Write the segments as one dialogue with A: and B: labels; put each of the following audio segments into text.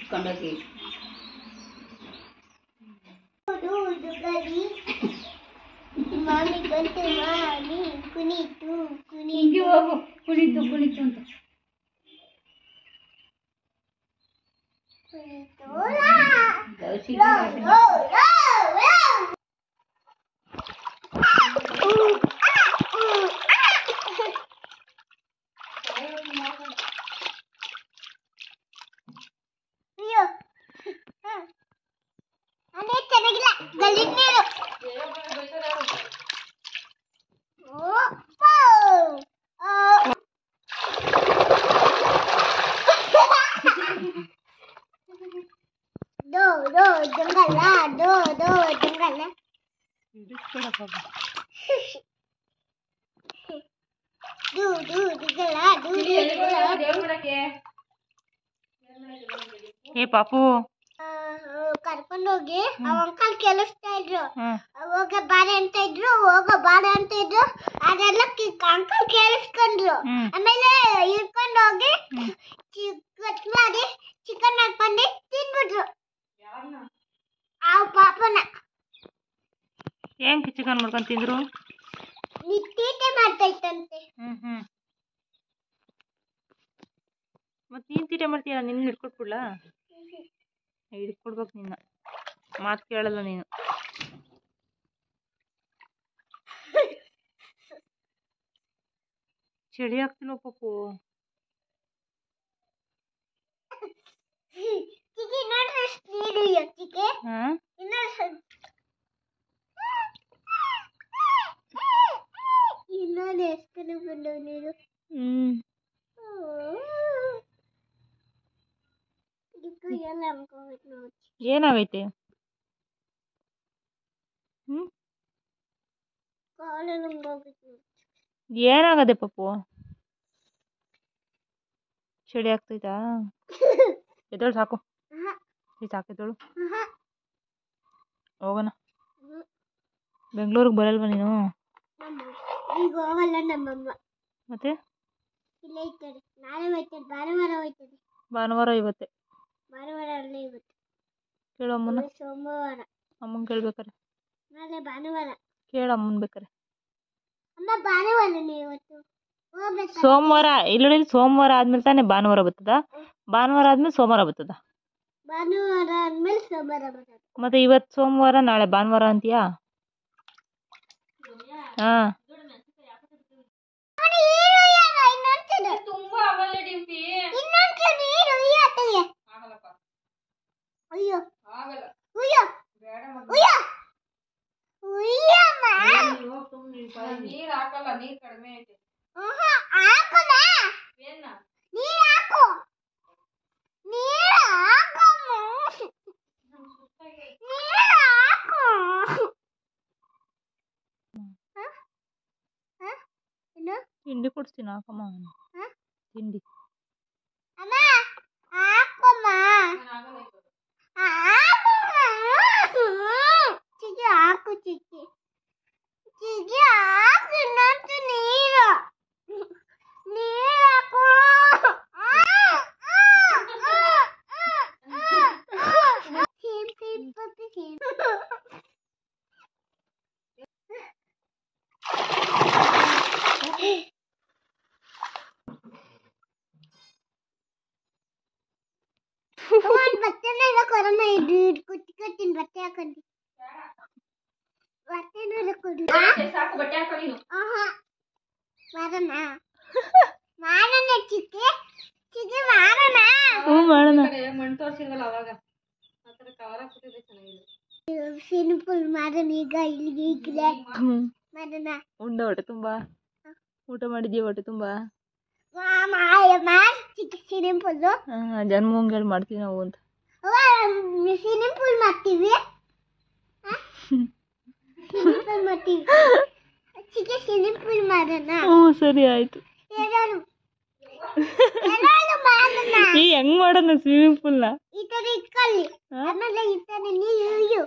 A: ಕಂಡೋಗಿ
B: ಮಾಮಿ ಬಂತು ಮಾಮಿ ಕುಣಿತು
A: ಹಿಂಗೆ ಹೋಗು ಕುಣಿತು ಕುಣಿತು ಅಂತ
B: ಅಯ್ಯೋ ಅದೇ ಚೆನ್ನಾಗಿಲ್ಲ ಗಲೀಜ್ ನೀರು दो जंगल दो जंगल
C: ಏ ಪಾಪು
B: ಕರ್ಕೊಂಡೋಗಿ ಅವ ಅಂಕಲ್ ಕೆಲಸ್ತಾ ಇದ್ರು ಹೋಗ ಬಾರೆ ಅಂತ ಇದ್ರು ಹೋಗೋ ಬಾರೆ ಅಂತ ಇದ್ರು ಅದೆಲ್ಲ ಅಂಕಲ್ ಕೇಳಿಸ್ಕೊಂಡ್ರು ಆಮೇಲೆ ಹಿಡ್ಕೊಂಡೋಗಿ ಕಟ್ ಮಾಡಿ ಚಿಕನ್ ಹಾಕೊಂಡು ತಿನ್ಬಿಟ್ರು ಆ ಪಾಪನ
C: ಹೆಂಗ್ ಚಿಕನ್ ಮಾಡ್ಕೊಂಡು ತಿಂದ್ರು
B: ತೀಟೆ ಮಾಡ್ತೈತಂತೆ
C: ಮತ್ತೆ ನೀನ್ ತೀಟೆ ಮಾಡ್ತೀಯ ನಿನ್ನ ಹಿಡ್ಕೊಟ್ಬಿಡ್ಲಾ ಹಿಡ್ಕೊಡ್ಬೇಕು ನಿನ್ನ ಮಾತು ಕೇಳಲ್ಲ ನೀನು ಚಳಿ ಆಗ್ತಿಲ್ವ ಪಾಪು
B: ಚಿಕ್ಕಿ ನೋಡ್ರಿ ನೀರು ಚಿಕ್ಕಿ ಇನ್ನೊಂದು ಎಷ್ಟು ಬಂದವು ನೀರು
C: ಏನಾಗೈತೆ ಏನಾಗದೆ ಪಪ್ಪು ಚಳಿ ಆಗ್ತೈತಾ ಎದಳು ಸಾಕು ಸಾಕೆದಳು ಹೋಗೋಣ ಬೆಂಗಳೂರಿಗೆ ಬರಲ್ವಾ ನೀನು
B: ಈಗ ಹೋಗಲ್ಲ ನಮ್ಮಮ್ಮ
C: ಮತ್ತೆ
B: ಇಲ್ಲ ಇರ್ತಾರೆ ನಾಳೆ ಹೋಯ್ತಾರೆ ಭಾನುವಾರ ಹೋಯ್ತದೆ
C: ಭಾನುವಾರ ಇವತ್ತೆ
B: ಭಾನುವಾರ ಅಲ್ಲೇ ಇವತ್ತು
C: ಕೇಳು ಅಮ್ಮನ
B: ಸೋಮವಾರ
C: ಅಮ್ಮನ ಕೇಳ್ಬೇಕಾರೆ
B: ನಾಳೆ ಭಾನುವಾರ
C: ಕೇಳು ಅಮ್ಮನ ಬೇಕಾರೆ
B: ಅಮ್ಮ ಭಾನುವಾರನೇ ಇವತ್ತು
C: ಸೋಮವಾರ ಇಲ್ಲಿ ಸೋಮವಾರ ಆದ್ಮೇಲೆ ತಾನೇ ಭಾನುವಾರ ಬರ್ತದ ಭಾನುವಾರ ಆದ್ಮೇಲೆ ಸೋಮವಾರ ಬರ್ತದ
B: ಭಾನುವಾರ ಆದ್ಮೇಲೆ ಸೋಮವಾರ ಬರ್ತದೆ
C: ಮತ್ತೆ ಇವತ್ತು ಸೋಮವಾರ ನಾಳೆ ಭಾನುವಾರ ಅಂತೀಯಾ ಹಾ
B: ಅಯ್ಯೋ
A: ನೀರ್ ಹಾಕಲ್ಲ ನೀರ್ ಕಡಿಮೆ ಐತೆ
C: ತಿಂಡಿ ಕೊಡ್ತೀನಿ ಹಾಕಮ್ಮ ತಿಂಡಿ
B: ಚಿಕ್ಕಿ ಹಾಕು ಚಿಕ್ಕಿ ಚಿಕ್ಕಿ ಹಾಕು ಇನ್ನೊಂದು ನೀರು ನೀರು ಹಾಕು ಬಟ್ಟೆನ ಕೊರಮ ಕುತ್ಕೊತೀನಿ ಬಟ್ಟೆ ಹಾಕೊಂಡು ಬಟ್ಟೆನ ಕೊಡು
A: ಸಾಕು ಬಟ್ಟೆ ಹಾಕೋ ನೀನು
B: ಮಾಡೋಣ ಮಾಡೋಣ ಚಿಕ್ಕಿ ಚಿಕ್ಕಿ ಮಾಡೋಣ
C: ಮಾಡೋಣ
A: ಮಣ್ಣು ತೋರಿಸಿಲ್ವಲ್ಲ ಅವಾಗ ಆ ಥರ ಕವರ್ ಹಾಕ್ಬಿಟ್ಟಿದ್ರೆ ಚೆನ್ನಾಗಿದೆ
B: ಸಿಂಪಲ್ ಮಾಡೋಣ ಈಗ ಇಲ್ಲಿಗೆ ಈಗಲೇ ಮಾಡೋಣ
C: ಉಂಡೆ ಹೊಟ್ಟೆ ತುಂಬಾ ಊಟ ಮಾಡಿದ್ಯಾ ಹೊಟ್ಟೆ ತುಂಬಾ
B: ಚಿಕ್ಕಿ ಸಿಂಪಲ್
C: ಜನ್ಮಂಗಲ್ ಮಾಡ್ತೀವಿ ನಾವು ಅಂತ
B: ಸಿಂಪಲ್ ಮಾಡ್ತೀವಿ ಸಿಂಪಲ್ ಮಾಡ್ತೀವಿ ಚಿಕ್ಕಿ ಸಿಂಪಲ್ ಮಾಡೋಣ
C: ಸರಿ ಆಯ್ತು
B: ಮಾಡೋಣ
C: ಈ ಹೆಂಗ್ ಮಾಡೋಣ ಸ್ವಿಮ್ಮಿಂಗ್ ಪೂಲ್ ನ
B: ಈ ತರ ಇಟ್ಕೊಳ್ಳಿ ಆಮೇಲೆ ಈ ತರ ನೀರು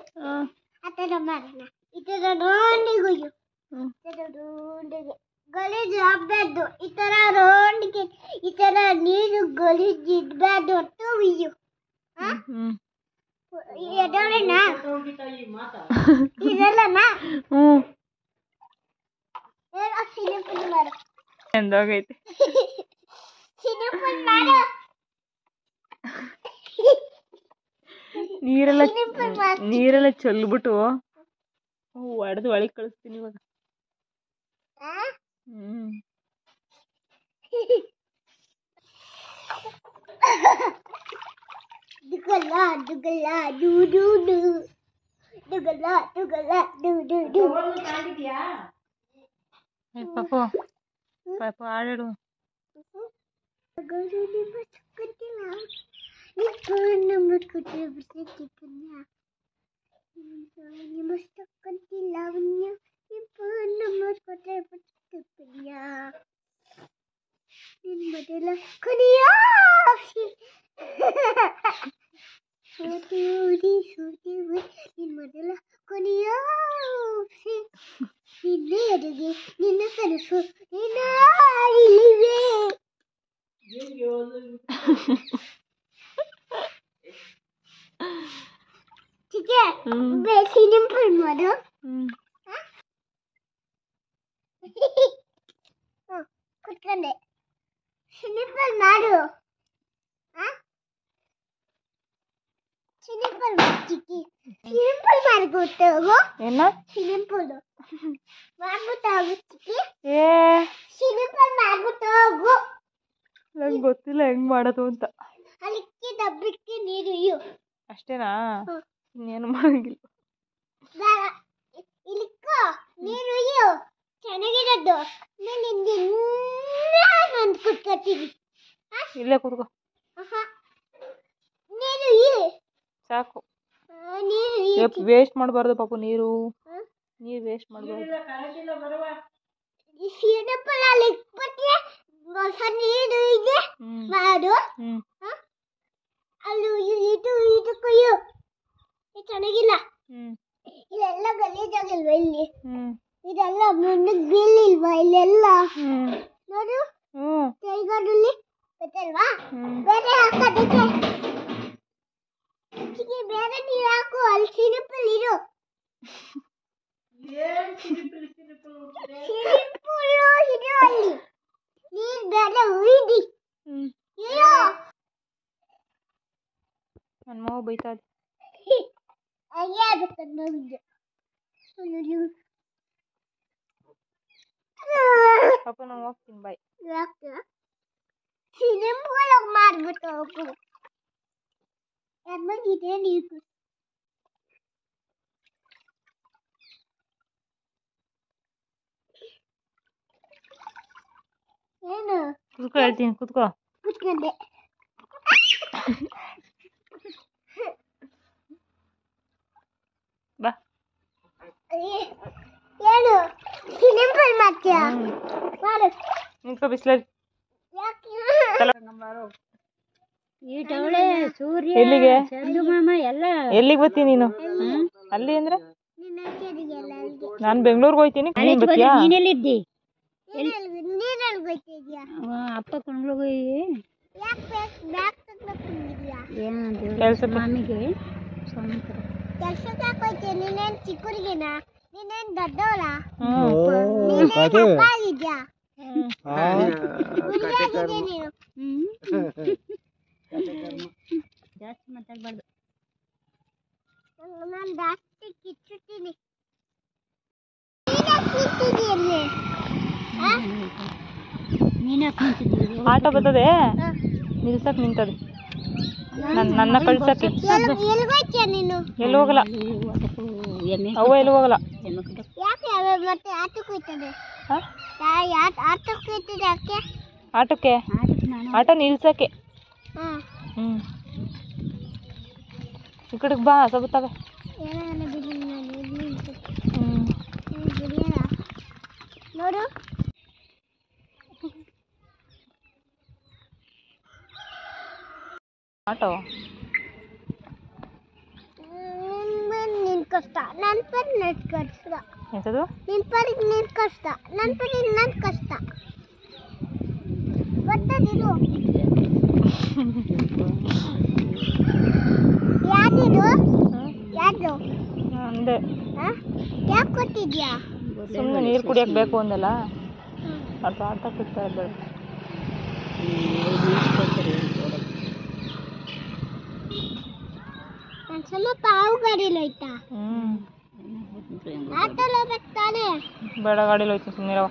B: ಆ ತರ ಮಾಡೋಣ ಈ ತರ ರೌಂಡಿಗೆ ರೌಂಡಿಗೆ ಗಲೀಜು ಆಗ್ಬಾರ್ದು ಈ ತರ ರೌಂಡಿಗೆ ಈ ತರ ನೀರು ಗಲೀಜು ಇಡ್ಬಾರ್ದು ಒಟ್ಟು ಉಯ್ಯು ಎದೋಳೆನಾ ಇದೆಲ್ಲನಾ ಏನೋ ಸಿನಿಪಲ್ ಮಾಡು
C: ಎಂದೋಗೈತೆ
B: ಸಿನಿಪಲ್ ಮಾಡು
C: ನೀರೆಲ್ಲ ಚೆಲ್ಬಿಟ್ಟು ಹೊಡೆದು ಒಳಗೆ ಕಳಿಸ್ತೀನಿ ಇವಾಗ.
B: ದುಗಲ ದುಗಲ ಡು ಡು ಡು ದುಗಲ ದುಗಲ ಡು ಡು ಡು
C: ಪಾಪು ಪಾಪು ಆಡಾಡು.
B: ನಿನ್ನ ಕನಸು ನಿನ್ನ ಇಲ್ಲಿವೆ ಚಿಕ್ಕೆ ಸಿನಿಂಪಲ್ ಮಾಡು. ಕುತ್ಕೊಂಡೆ ಸಿನಿಂಪಲ್ ಮಾಡು. ಸಿನಿಂಪಲ್ ಚಿಕ್ಕಿ ಸಿನಿಂಪಲ್ ಮಾಡ್ಬಿಟ್ಟು
C: ಏನ
B: ಸಿನಿಂಪಲ್ ಮಾಡ್ಬಿಟ್ಟು ಹೋಗು ಚಿಕ್ಕಿ.
C: ಏ
B: ಸಿನಿಂಪಲ್ ಮಾಡ್ಬಿಟ್ಟು ಹೋಗು.
C: ನಂಗೆ ಗೊತ್ತಿಲ್ಲ ಹೆಂಗ್ ಮಾಡೋದು ಅಂತ.
B: ಅಲ್ಲಿಕ್ಕೆ ಡಬ್ಬಕ್ಕೆ ನೀರು ಇಯ್ಯು
C: ಅಷ್ಟೇನಾ? ಇನ್ನೇನು ಮಾಡಂಗಿಲ್ಲ.
B: ಇಲ್ಲಿಕ್ಕೋ ನೀರು ಇಯ್ಯು ಚೆನ್ನಾಗಿರೋದು. ಆಮೇಲೆ ನಾನು ಕುತ್ಕೊತೀನಿ.
C: ಇಲ್ಲೇ ಕೂತ್ಕೋ
B: ನೀರು ಇಯ್ಯು
C: ಸಾಕು.
B: ನೀರು ಇಯ್ಯು
C: ವೇಸ್ಟ್ ಮಾಡಬಾರ್ದು ಪಾಪು. ನೀರು ವೇಸ್ಟ್ ಮಾಡಬಾರ್ದು.
B: ಸಿನಿಂಪಲ್ ಅಲ್ಲಿ ಇಟ್ಬಿಟ್ರೆ ಹೊಸ ನೀರು ಇದೆ ಮಾಡು. ಅಲ್ಲಿ ಇದು ಕೊಯ್ಯು. ಚೆನ್ನಾಗಿಲ್ಲ. ಇಲ್ಲೆಲ್ಲ ಗಲೀಜಾಗಿಲ್ವಾ? ಇಲ್ಲಿ ಇದೆಲ್ಲ ಮುಂದಕ್ಕೆ ಬೀಳಿಲ್ವಾ? ಇಲ್ಲೆಲ್ಲ ನೋಡು ಕೈಗಾರಲ್ಲಿ ಗೊತ್ತಲ್ವಾ? ಬೇರೆ ಹಾಕೋದಕ್ಕೆ ಬೇರೆ ನೀರು ಹಾಕು. ಅಲ್ಲಿ ಸಿನಿಂಪಲ್ ಇರು. ಸಿನಿಂಪಲ್ ಇರು ಅಲ್ಲಿ ನೀರು ಬೇರೆ ಉಯ್ದಿ ಇರು.
C: ನನ್ನ ಮಾವ ಬೈತಾ ಇದೆ.
B: ಹಾಗೆ ಆಗ್ಬೇಕಂತ ನೋಡಿದ್ದೆ.
C: ಪಾಪ ನಾನು ಹೋಗ್ತೀನಿ ಬಾಯ್.
B: ಸಿನಿಂಪಲ್ ಮಾಡ್ಬಿಟ್ಟು ಹೋಗು. ಎಮ್ಮಗಿದೆ ನೀರು ಏನು
C: ಕುತ್ಕೋ ಹೇಳ್ತೀನಿ ಕುತ್ಕೋ.
B: ಕುತ್ಕೊಂಡೆ
C: ಬಾ.
B: ಏನು ಸಿನಿಂಪಲ್ ಮಾಡ್ತೀಯಾ? ಮಾಡು.
C: ನಿಂತ್ಕೋ ಬಿಸ್ಲಲ್ಲಿ. ಎಲ್ಲಿಗೆ ಎಲ್ಲಿಗೆ ಬರ್ತೀನಿ ನೀನು? ಅಲ್ಲಿ ಅಂದ್ರೆ ನಾನು ಬೆಂಗಳೂರಿಗೆ ಹೋಗ್ತೀನಿ. ನೀನ್ ಬರ್ತೀಯಾ?
B: ನೀನೆಲ್ಲಿದ್ದಿ? ನೀರಲ್ಲಿ ಹೋಗ್ತಿದ್ಯಾ?
D: ಅಪ್ಪ ಕೊಂಡ್ಲೋಗಿ
C: ಕೆಲ್ಸಕ್ಕೆ
D: ಮಾಮಿಗೆ
B: ಕೆಲ್ಸಕ್ಕೆ ಹಾಕೋಯ್ತೀಯ? ನೀನೇನು ಚಿಕ್ಕೂರಿಗೆನಾ? ನೀನೇನು ದೊಡ್ಡವಳ? ಆಗಿದ್ಯಾ? ಹುಡುಗಿಯಾಗಿದ್ಯಾ ನೀನು?
D: ಜಾಸ್ತಿ ಮಾತಾಡ್ಬಾರ್ದು.
B: ನಾನು ಜಾಸ್ತಿ ಕಿಚ್ಚುತ್ತೀನಿ. ಕಿಚ್ಚಿದೀನಿ.
C: ಆಟೋ ಬರ್ತದೆ ನಿಲ್ಸಕ್ ನಿಂತದೆ. ನನ್ನ ಕಳ್ಸಕ್ಕೆ
B: ಎಲ್ಗೋಯ್ತೀಯ ನೀನು?
C: ಎಲ್ಲಿ ಹೋಗಲ್ಲ. ಅವ್ವ ಎಲ್ಲಿ ಹೋಗಲ್ಲ.
B: ಯಾಕೆ ಮತ್ತೆ ಆಟಕ್ಕೆ ಹೋಯ್ತದೆ? ಆಟಕ್ಕೆ ಹೋಯ್ತದೆ ಯಾಕೆ?
C: ಆಟಕ್ಕೆ ಆಟೋ ನಿಲ್ಸಕ್ಕೆ. ಈ ಕಡೆಗೆ ಬಾ ಸಬತ್ತಾಗ.
B: ನೋಡು
C: ಆಟೋ
B: ನಿನ್ ಕಷ್ಟ. ನನ್ನ ಪರಿ ನನ್ ಕಷ್ಟ.
C: ಎಂತದು?
B: ನಿನ್ ಪರಿಗೆ ನಿನ್ ಕಷ್ಟ. ನನ್ನ ಪರಿಗೆ ನನ್ ಕಷ್ಟ. ಬರ್ತದಿರು.
C: ಅಂದೆ
B: ಯಾಕೆ ಕೊಟ್ಟಿದ್ಯಾ?
C: ಸುಮ್ಮನೆ ನೀರು ಕುಡಿಯಕ್ಕೆ ಬೇಕು ಅಂದಲ್ಲ ಅದು ಆಡ್ತಾ ಕೂತಾರೆ ಬೇಡ.
B: ನನ್ನ ಸಮ ಪಾವು ಗಾಡಿಲಿ ಹೋಯ್ತಾ? ಆಟೋಲ್ ಹೋಗ್ಬೇಕು ತಾನೇ?
C: ಬೇಡ ಗಾಡೀಲಿ ಹೋಯ್ತು ಸುಮ್ಮನಿರವ.